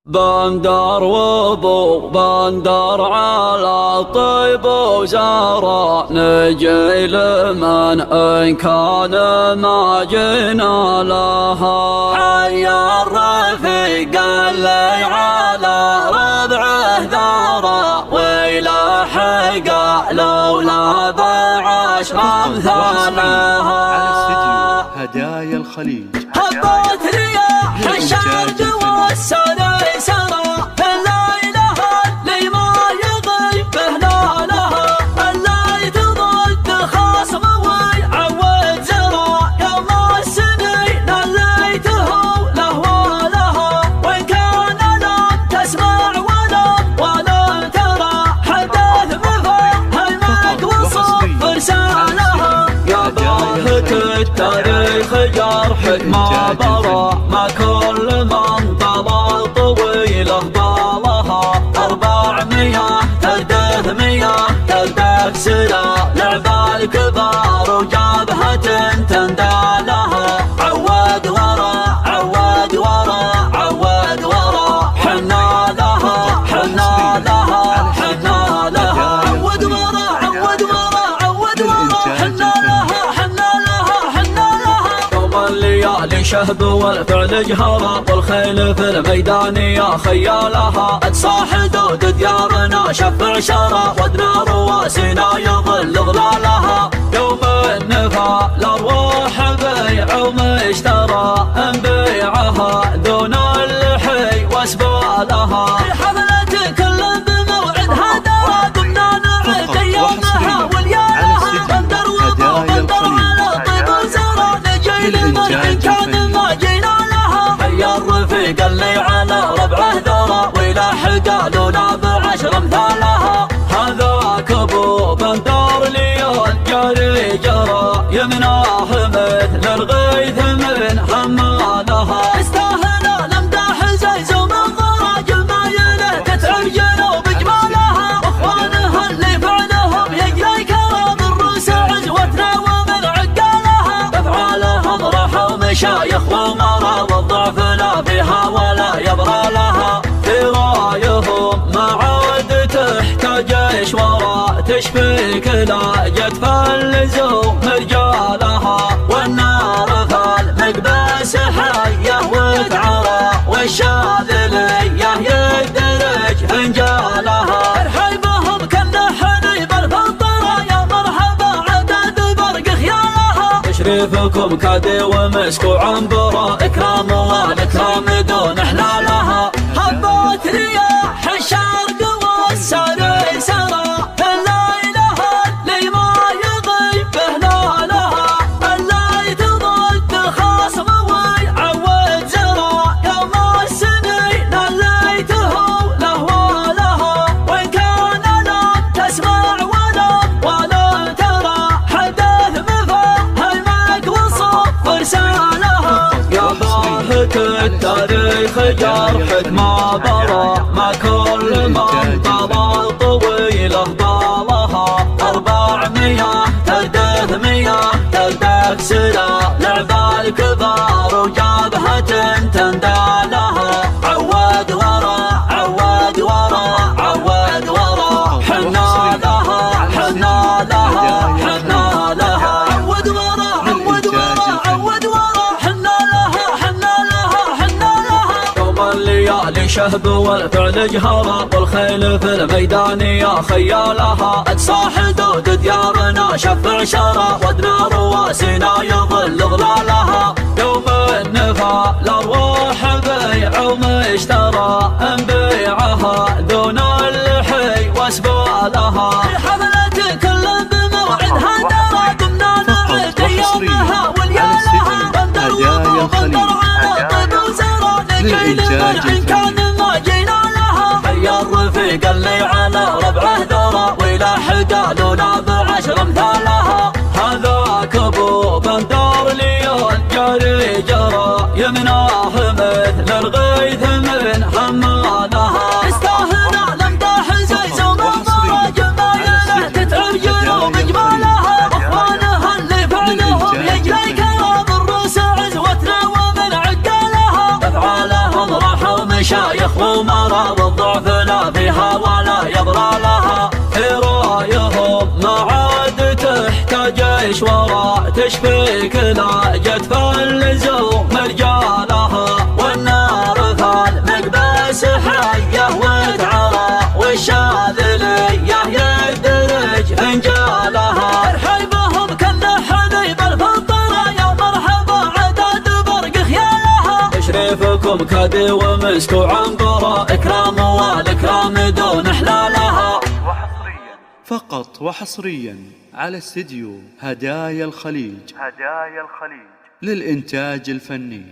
بندر وابو بندر على طيب وزارة نجي لمن إن كان ما جينا لها. حي الرفيق اللي على ربعه ثارة ويلاحق لولا بعشر أمثالها. هدايا الخليج هبت رياح الشرق والسنة سرى الليلة اللي ما يغيب هلالها. اللي تضد خصم ويعود زرى يوم السنين اللي تهوله ولها. وإن كان لم تسمع ولم ترى حدث بفهمك وصف رسالها. يا باهت التاريخ جرحك ما برى ما كل من طلع طويله بالها. 400 تلدث 100 تلدث سلا لعب الكبار وجابهة تندالها. عود ورا عود ورا عود ورا حنا لها حنا لها حنا لها. عود ورا عود ورا عود ورا حنا لها حنا لها حنا لها. يوم الليالي شهب والفعل جهرة والخيل في الميدان يا خيالها. اتصاح حدود ديارنا شفع شرى ودنا رواسنا يظل ظلالها. يوم النفا الارواح بيع ومشترى نبيعها دون اللحي واسبالها. حفلة كل بموعدها درى قمنا نعد ايامها وليالها. بندر وابو بندر على طيب وزرى نجي لمن إن كان ما جينا لها. حي الرفيق اللي على ربعه ذرى ويلاحق لولا بعشر امثالها. هذاك ابو بندر ليال جري جرى يمناه مثل الغيث من حمالها. استاهل الامداح زيز ومن ضرى جمايله تتعب جنوب جمالها. واخوانها اللي فعلهم يجري كرام الروس عزوتنا ومن عقالها. افعالهم راحوا مشايخ ومرى والضعف لا فيها ولا يبرى لها. في رايهم ما عاد تحتاج اشوارا تشفيك لا جت فالزوم رجالها. والنار فالمقبس حيه وتعرى والشاذليه يدرج فنجالها. ارحبهم كالنحل بالفضره يا مرحبا عدد برق خيالها. تشريفكم كادي ومسك وعنبره اكرام والاكرام دون احلالها. هبت رياح الشرق والسنة سرى الليلة اللي ما يغيب هلالها. اللي تضد خصم ويعود زرى يوم السنين اللي تهوله ولها. وإن كان لم تسمع ولم ترى حدث بفهمك وصف رسالها. يا باهت التاريخ جرحك ما برى ما كل من طلع طويله بالها. 400 تلدث 100 تلدث سلا لعب الكبار وجابهة تندالها. عود ورا عود ورا عود ورا حنا لها حنا لها حنا لها. عود ورا عود ورا عود ورا حنا لها حنا لها حنا لها. يوم الليالي شهب والفعل جهرة والخيل في الميدان يا خيالها. اتصاح حدود ديارنا شفع شرى ودنا رواسنا يظل ظلالها. يوم النفا الارواح بيع ومشترى نبيعها دون اللحي واسبالها. حفلة كل بموعدها درى قمنا نعد ايامها وليالها. بندر وابو بندر على طيب وزرى نجي لمن إن كان ما جينا لها. حي الرفيق اللي على ربعه ذرى ويلاحق لولا بعشر امثالها. هذاك ابو بندر ليال جري جرى يمناه مثل الغيث من حمالها. استاهل الامداح زيز ومن ضرى جمايله تتعب جنوب جمالها. واخوانها اللي فعلهم يجري كرام الروس عزوتنا ومن عقالها. افعالهم راحوا مشايخ شايخ ومرض الضعف لا فيها ولا يبرى لها. رايهم ما عاد تحتاج إشوارا تشفيك لا جت فاللزوم رجالها. والنار فالمقبس حيه وتعرى والشاذليه يدرج فنجالها. ارحبهم كل حبيب الفطره يا مرحبا عدد برق خيالها. تشريفكم كادي ومسك وعنبره اكرام والاكرام دون احلالها. فقط وحصريا على استديو هدايا الخليج للإنتاج الفني.